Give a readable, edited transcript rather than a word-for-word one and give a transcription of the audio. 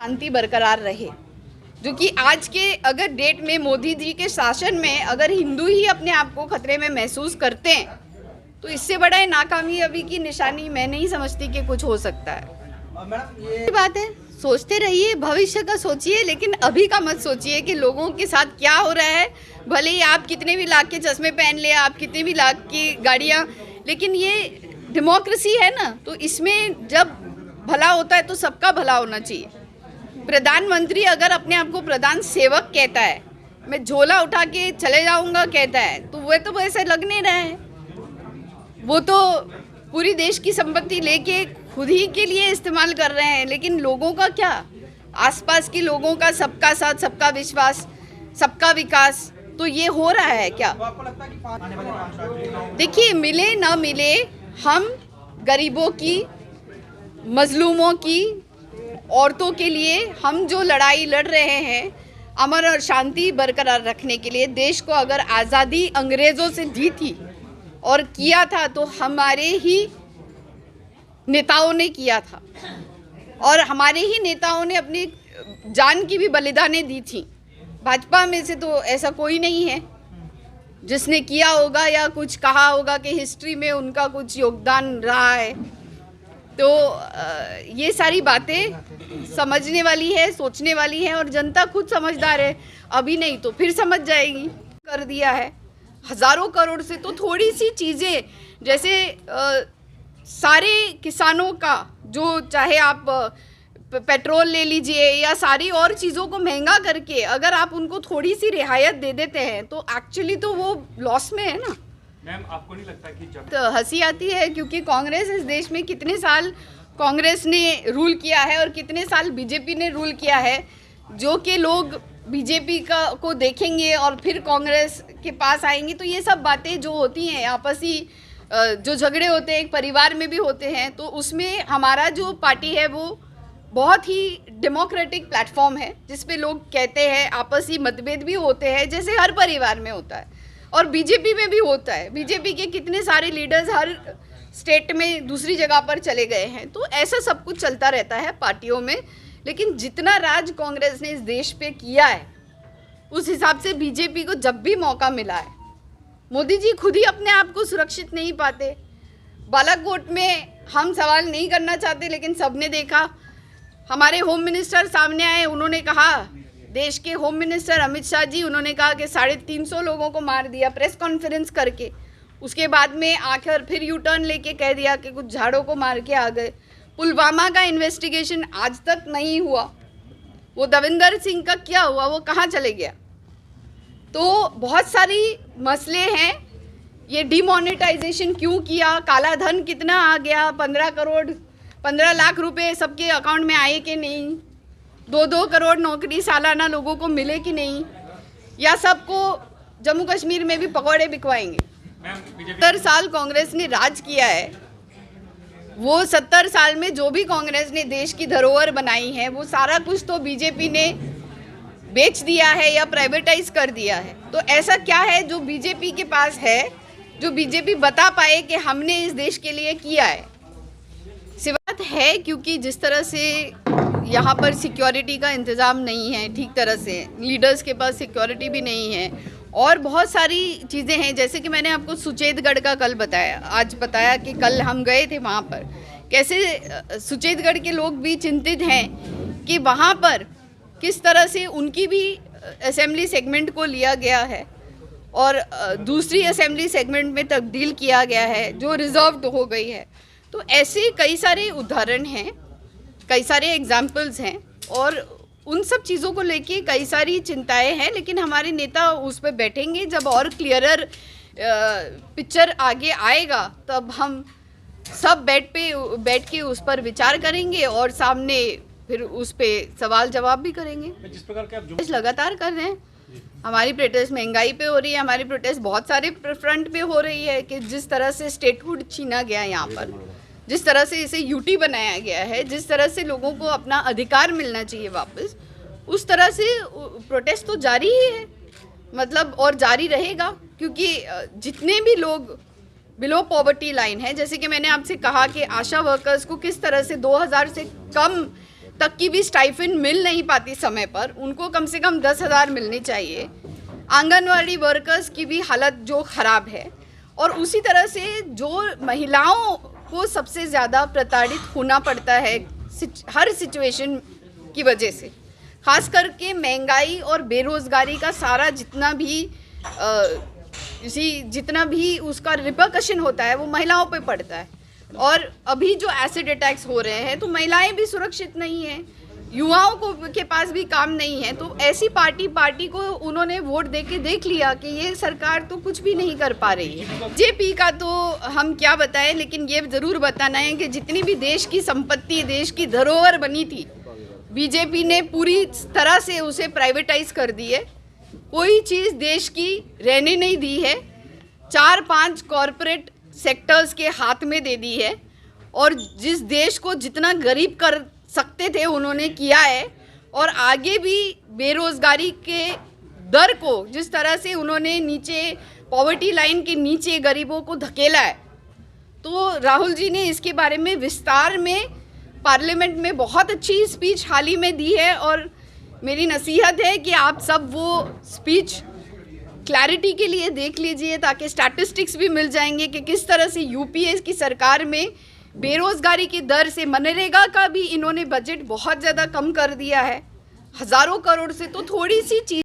शांति बरकरार रहे, जो कि आज के अगर डेट में मोदी जी के शासन में अगर हिंदू ही अपने आप को खतरे में महसूस करते हैं तो इससे बड़ा नाकामयाबी की निशानी मैं नहीं समझती कि कुछ हो सकता है। ये बात है, सोचते रहिए, भविष्य का सोचिए, लेकिन अभी का मत सोचिए कि लोगों के साथ क्या हो रहा है। भले ही आप कितने भी लाख के चश्मे पहन ले, आप कितने भी लाख की गाड़ियाँ, लेकिन ये डेमोक्रेसी है ना, तो इसमें जब भला होता है तो सबका भला होना चाहिए। प्रधानमंत्री अगर अपने आप को प्रधान सेवक कहता है, मैं झोला उठा के चले जाऊंगा कहता है, तो वह तो ऐसे लग नहीं रहा है। वो तो पूरी देश की संपत्ति लेके खुद ही के लिए इस्तेमाल कर रहे हैं, लेकिन लोगों का क्या, आसपास के लोगों का सबका साथ, सबका विश्वास, सबका विकास, तो ये हो रहा है क्या? देखिए, मिले ना मिले, हम गरीबों की, मजलूमों की, औरतों के लिए हम जो लड़ाई लड़ रहे हैं अमर और शांति बरकरार रखने के लिए, देश को अगर आज़ादी अंग्रेज़ों से दी थी और किया था तो हमारे ही नेताओं ने किया था, और हमारे ही नेताओं ने अपनी जान की भी बलिदानें दी थी। भाजपा में से तो ऐसा कोई नहीं है जिसने किया होगा या कुछ कहा होगा कि हिस्ट्री में उनका कुछ योगदान रहा है। तो ये सारी बातें समझने वाली है, सोचने वाली है, और जनता खुद समझदार है, अभी नहीं तो फिर समझ जाएगी। कर दिया है हज़ारों करोड़ से, तो थोड़ी सी चीज़ें जैसे सारे किसानों का, जो चाहे आप पेट्रोल ले लीजिए या सारी और चीज़ों को महंगा करके अगर आप उनको थोड़ी सी रियायत दे देते हैं तो एक्चुअली तो वो लॉस में है ना। मैम, आपको नहीं लगता कि जब तो हंसी आती है, क्योंकि कांग्रेस इस देश में कितने साल कांग्रेस ने रूल किया है और कितने साल बीजेपी ने रूल किया है, जो कि लोग बीजेपी को देखेंगे और फिर कांग्रेस के पास आएंगे, तो ये सब बातें जो होती हैं आपसी जो झगड़े होते हैं एक परिवार में भी होते हैं, तो उसमें हमारा जो पार्टी है वो बहुत ही डेमोक्रेटिक प्लेटफॉर्म है, जिस पे लोग कहते हैं आपसी मतभेद भी होते हैं जैसे हर परिवार में होता है, और बीजेपी में भी होता है। बीजेपी के कितने सारे लीडर्स हर स्टेट में दूसरी जगह पर चले गए हैं, तो ऐसा सब कुछ चलता रहता है पार्टियों में। लेकिन जितना राज कांग्रेस ने इस देश पे किया है उस हिसाब से बीजेपी को जब भी मौका मिला है, मोदी जी खुद ही अपने आप को सुरक्षित नहीं पाते। बालाकोट में हम सवाल नहीं करना चाहते, लेकिन सबने देखा, हमारे होम मिनिस्टर सामने आए, उन्होंने कहा, देश के होम मिनिस्टर अमित शाह जी, उन्होंने कहा कि 350 लोगों को मार दिया प्रेस कॉन्फ्रेंस करके। उसके बाद में आखिर फिर यू टर्न लेके कह दिया कि कुछ झाड़ों को मार के आ गए। पुलवामा का इन्वेस्टिगेशन आज तक नहीं हुआ, वो दविंदर सिंह का क्या हुआ, वो कहाँ चले गया? तो बहुत सारी मसले हैं। ये डिमोनेटाइजेशन क्यों किया, काला धन कितना आ गया, 15 लाख रुपए सबके अकाउंट में आए कि नहीं, 2 करोड़ नौकरी सालाना लोगों को मिले कि नहीं, या सबको जम्मू कश्मीर में भी पकौड़े बिकवाएंगे? 70 साल कांग्रेस ने राज किया है, वो 70 साल में जो भी कांग्रेस ने देश की धरोहर बनाई है वो सारा कुछ तो बीजेपी ने बेच दिया है या प्राइवेटाइज कर दिया है। तो ऐसा क्या है जो बीजेपी के पास है, जो बीजेपी बता पाए कि हमने इस देश के लिए किया है? बात है, क्योंकि जिस तरह से यहाँ पर सिक्योरिटी का इंतज़ाम नहीं है ठीक तरह से, लीडर्स के पास सिक्योरिटी भी नहीं है, और बहुत सारी चीज़ें हैं, जैसे कि मैंने आपको सुचेतगढ़ का कल बताया, आज बताया कि कल हम गए थे वहाँ पर, कैसे सुचेतगढ़ के लोग भी चिंतित हैं कि वहाँ पर किस तरह से उनकी भी असेंबली सेगमेंट को लिया गया है और दूसरी असेंबली सेगमेंट में तब्दील किया गया है जो रिजर्व्ड हो गई है। तो ऐसे कई सारे उदाहरण हैं, कई सारे एग्जाम्पल्स हैं, और उन सब चीज़ों को लेके कई सारी चिंताएं हैं, लेकिन हमारे नेता उस पर बैठेंगे जब और क्लियरर पिक्चर आगे आएगा, तब हम सब बैठ के उस पर विचार करेंगे और सामने फिर उस पे सवाल जवाब भी करेंगे। जिस प्रकार के आप लगातार कर रहे हैं, हमारी प्रोटेस्ट महंगाई पे हो रही है, हमारी प्रोटेस्ट बहुत सारे फ्रंट पे हो रही है कि जिस तरह से स्टेटहुड छीना गया यहाँ पर, जिस तरह से इसे यूटी बनाया गया है, जिस तरह से लोगों को अपना अधिकार मिलना चाहिए वापस, उस तरह से प्रोटेस्ट तो जारी ही है, मतलब और जारी रहेगा, क्योंकि जितने भी लोग बिलो पॉवर्टी लाइन है, जैसे कि मैंने आपसे कहा कि आशा वर्कर्स को किस तरह से 2000 से कम तक की भी स्टाइफिन मिल नहीं पाती समय पर, उनको कम से कम 10,000 मिलनी चाहिए। आंगनवाड़ी वर्कर्स की भी हालत जो ख़राब है, और उसी तरह से जो महिलाओं को सबसे ज़्यादा प्रताड़ित होना पड़ता है हर सिचुएशन की वजह से, खास करके महंगाई और बेरोज़गारी का सारा जितना भी उसका रिपरकशन होता है वो महिलाओं पे पड़ता है। और अभी जो एसिड अटैक्स हो रहे हैं तो महिलाएं भी सुरक्षित नहीं हैं, युवाओं को के पास भी काम नहीं है। तो ऐसी पार्टी को उन्होंने वोट दे के देख लिया कि ये सरकार तो कुछ भी नहीं कर पा रही है। बीजेपी का तो हम क्या बताएं, लेकिन ये ज़रूर बताना है कि जितनी भी देश की संपत्ति, देश की धरोहर बनी थी, बीजेपी ने पूरी तरह से उसे प्राइवेटाइज कर दी है। कोई चीज़ देश की रहने नहीं दी है, 4-5 कॉरपोरेट सेक्टर्स के हाथ में दे दी है, और जिस देश को जितना गरीब कर सकते थे उन्होंने किया है। और आगे भी बेरोज़गारी के दर को जिस तरह से उन्होंने नीचे, पॉवर्टी लाइन के नीचे गरीबों को धकेला है, तो राहुल जी ने इसके बारे में विस्तार में पार्लियामेंट में बहुत अच्छी स्पीच हाल ही में दी है। और मेरी नसीहत है कि आप सब वो स्पीच क्लैरिटी के लिए देख लीजिए, ताकि स्टैटिस्टिक्स भी मिल जाएंगे कि किस तरह से यूपीए की सरकार में बेरोज़गारी की दर से, मनरेगा का भी इन्होंने बजट बहुत ज़्यादा कम कर दिया है, हज़ारों करोड़ से। तो थोड़ी सी चीज़